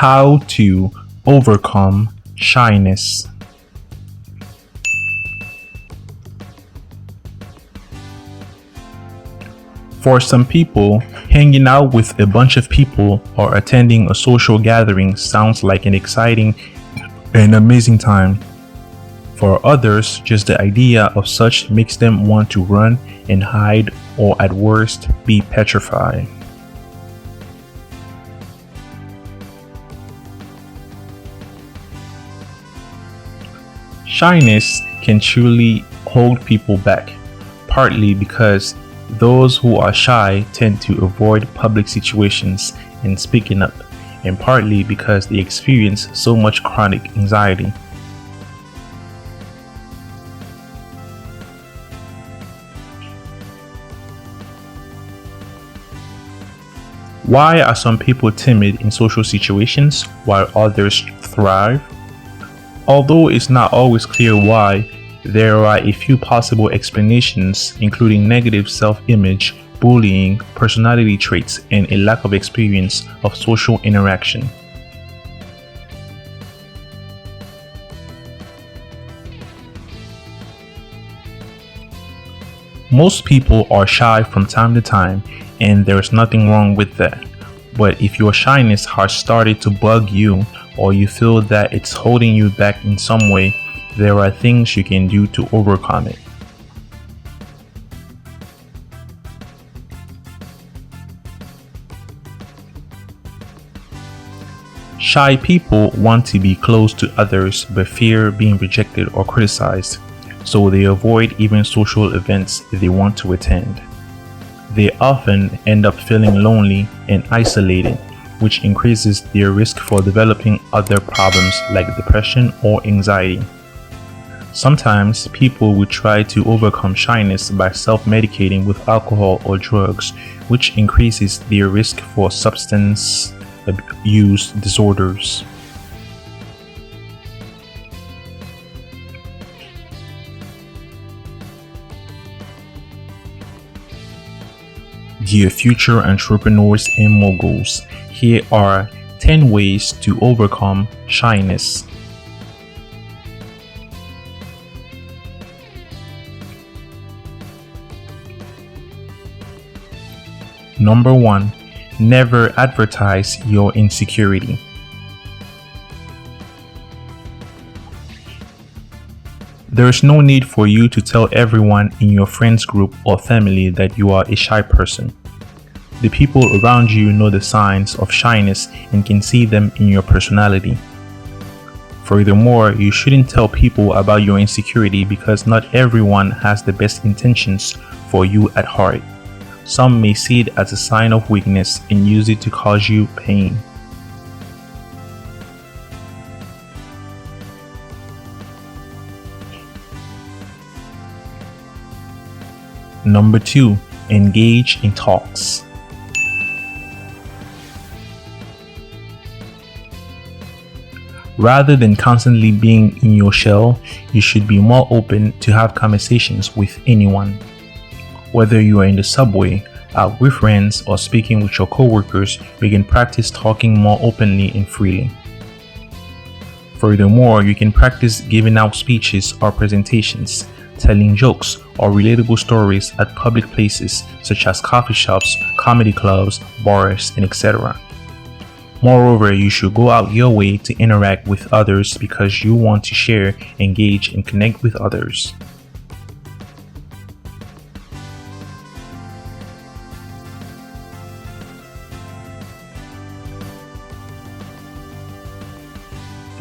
How to overcome shyness. For some people, hanging out with a bunch of people or attending a social gathering sounds like an exciting and amazing time. For others, just the idea of such makes them want to run and hide or at worst be petrified. Shyness can truly hold people back, partly because those who are shy tend to avoid public situations and speaking up, and partly because they experience so much chronic anxiety. Why are some people timid in social situations while others thrive? Although it's not always clear why, there are a few possible explanations, including negative self-image, bullying, personality traits, and a lack of experience of social interaction. Most people are shy from time to time, and there's nothing wrong with that. But if your shyness has started to bug you, or you feel that it's holding you back in some way, there are things you can do to overcome it. Shy people want to be close to others but fear being rejected or criticized, so they avoid even social events they want to attend. They often end up feeling lonely and isolated, which increases their risk for developing other problems like depression or anxiety. Sometimes people will try to overcome shyness by self-medicating with alcohol or drugs, which increases their risk for substance use disorders. Dear future entrepreneurs and moguls, here are 10 ways to overcome shyness. Number 1. Never advertise your insecurity. There is no need for you to tell everyone in your friends group or family that you are a shy person. The people around you know the signs of shyness and can see them in your personality. Furthermore, you shouldn't tell people about your insecurity because not everyone has the best intentions for you at heart. Some may see it as a sign of weakness and use it to cause you pain. Number 2. Engage in talks. Rather than constantly being in your shell, you should be more open to have conversations with anyone. Whether you are in the subway, out with friends, or speaking with your coworkers, you can practice talking more openly and freely. Furthermore, you can practice giving out speeches or presentations, telling jokes or relatable stories at public places such as coffee shops, comedy clubs, bars, and etc. Moreover, you should go out your way to interact with others because you want to share, engage, and connect with others.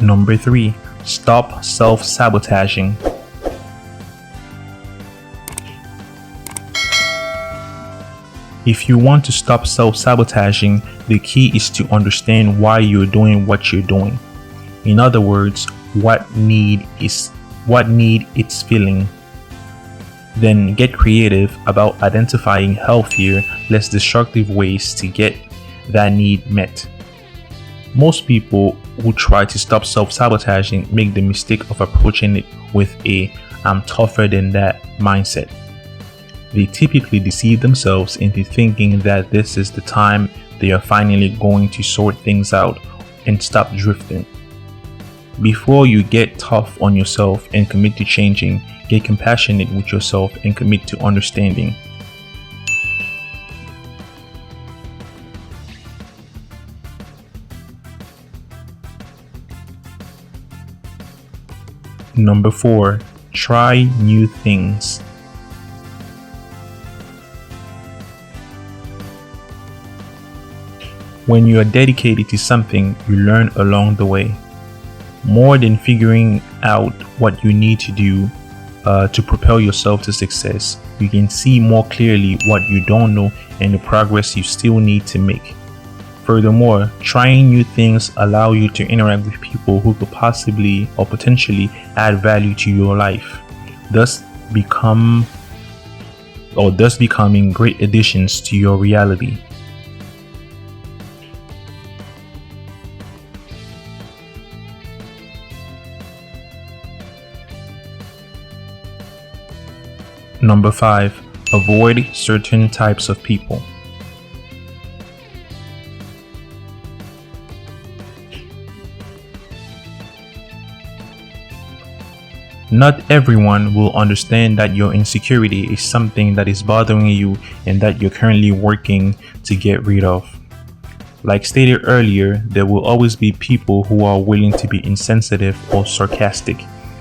Number 3. Stop self-sabotaging. If you want to stop self-sabotaging, the key is to understand why you're doing what you're doing. In other words, what need it's feeling. Then get creative about identifying healthier, less destructive ways to get that need met. Most people who try to stop self-sabotaging make the mistake of approaching it with a "I'm tougher than that" mindset. They typically deceive themselves into thinking that this is the time they are finally going to sort things out, and stop drifting. Before you get tough on yourself and commit to changing, get compassionate with yourself and commit to understanding. Number 4, try new things. When you are dedicated to something, you learn along the way. More than figuring out what you need to do to propel yourself to success, you can see more clearly what you don't know and the progress you still need to make. Furthermore, trying new things allow you to interact with people who could possibly or potentially add value to your life, thus becoming great additions to your reality. Number 5, avoid certain types of people. Not everyone will understand that your insecurity is something that is bothering you and that you're currently working to get rid of. Like stated earlier, there will always be people who are willing to be insensitive or sarcastic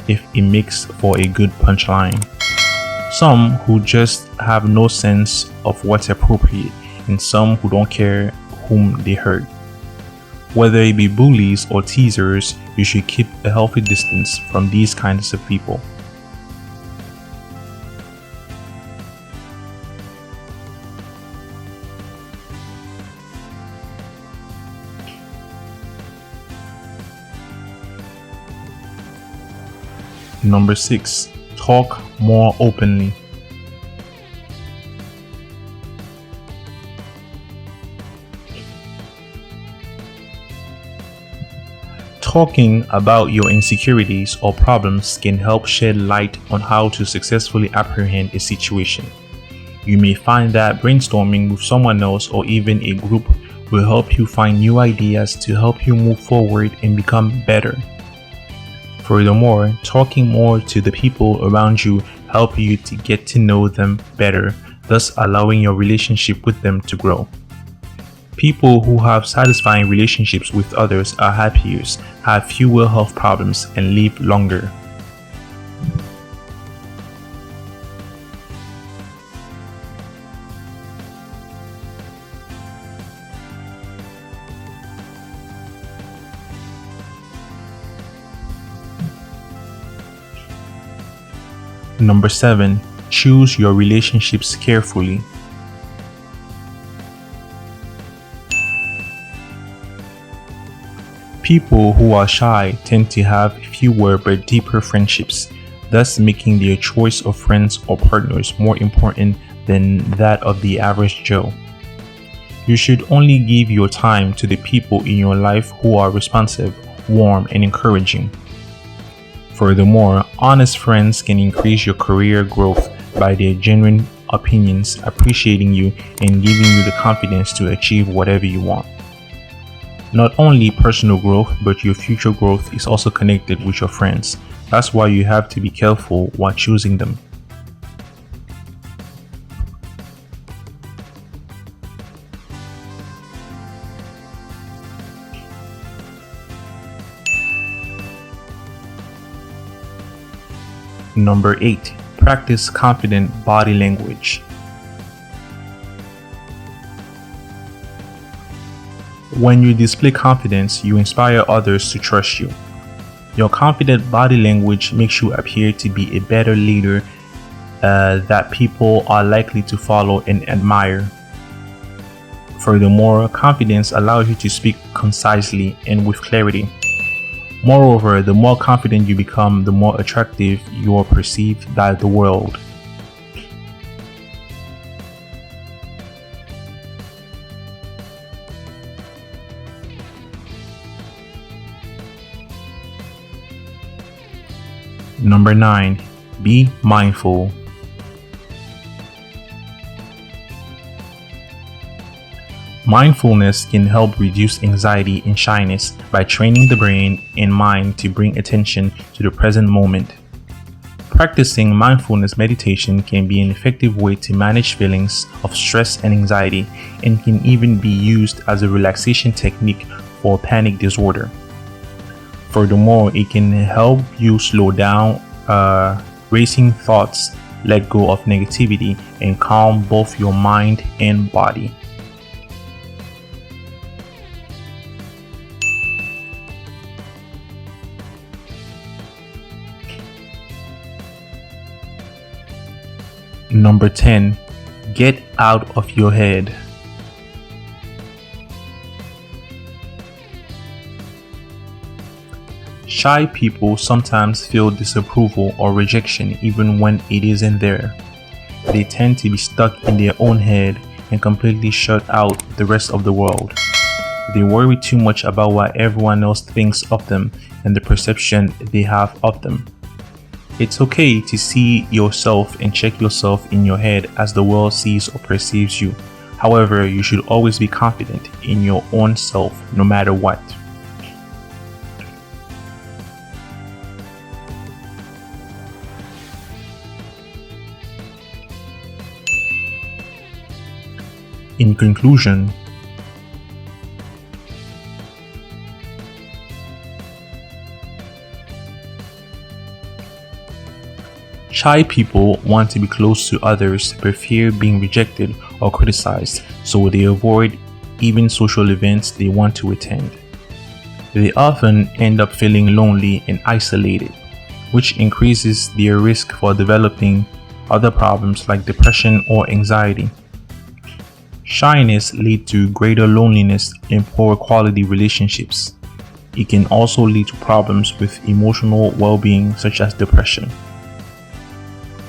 if it makes for a good punchline. Some who just have no sense of what's appropriate, and some who don't care whom they hurt. Whether it be bullies or teasers, you should keep a healthy distance from these kinds of people. Number 6, talk more openly. Talking about your insecurities or problems can help shed light on how to successfully apprehend a situation. You may find that brainstorming with someone else or even a group will help you find new ideas to help you move forward and become better. Furthermore, talking more to the people around you help you to get to know them better, thus allowing your relationship with them to grow. People who have satisfying relationships with others are happier, have fewer health problems, and live longer. Number 7, choose your relationships carefully. People who are shy tend to have fewer but deeper friendships, thus making their choice of friends or partners more important than that of the average Joe. You should only give your time to the people in your life who are responsive, warm, and encouraging. Furthermore, honest friends can increase your career growth by their genuine opinions, appreciating you, and giving you the confidence to achieve whatever you want. Not only personal growth, but your future growth is also connected with your friends. That's why you have to be careful while choosing them. Number 8, practice confident body language. When you display confidence, you inspire others to trust you. Your confident body language makes you appear to be a better leader that people are likely to follow and admire. Furthermore, confidence allows you to speak concisely and with clarity. Moreover, the more confident you become, the more attractive you are perceived by the world. Number 9, be mindful. Mindfulness can help reduce anxiety and shyness by training the brain and mind to bring attention to the present moment. Practicing mindfulness meditation can be an effective way to manage feelings of stress and anxiety, and can even be used as a relaxation technique for panic disorder. Furthermore, it can help you slow down racing thoughts, let go of negativity, and calm both your mind and body. Number 10. Get out of your head. Shy people sometimes feel disapproval or rejection even when it isn't there. They tend to be stuck in their own head and completely shut out the rest of the world. They worry too much about what everyone else thinks of them and the perception they have of them. It's okay to see yourself and check yourself in your head as the world sees or perceives you. However, you should always be confident in your own self no matter what. In conclusion, shy people want to be close to others but fear being rejected or criticized, so they avoid even social events they want to attend. They often end up feeling lonely and isolated, which increases their risk for developing other problems like depression or anxiety. Shyness leads to greater loneliness and poor quality relationships. It can also lead to problems with emotional well-being such as depression.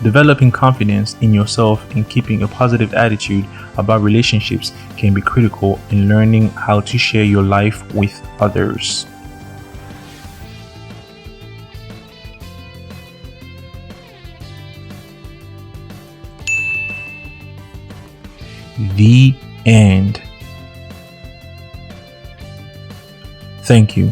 Developing confidence in yourself and keeping a positive attitude about relationships can be critical in learning how to share your life with others. The end. Thank you.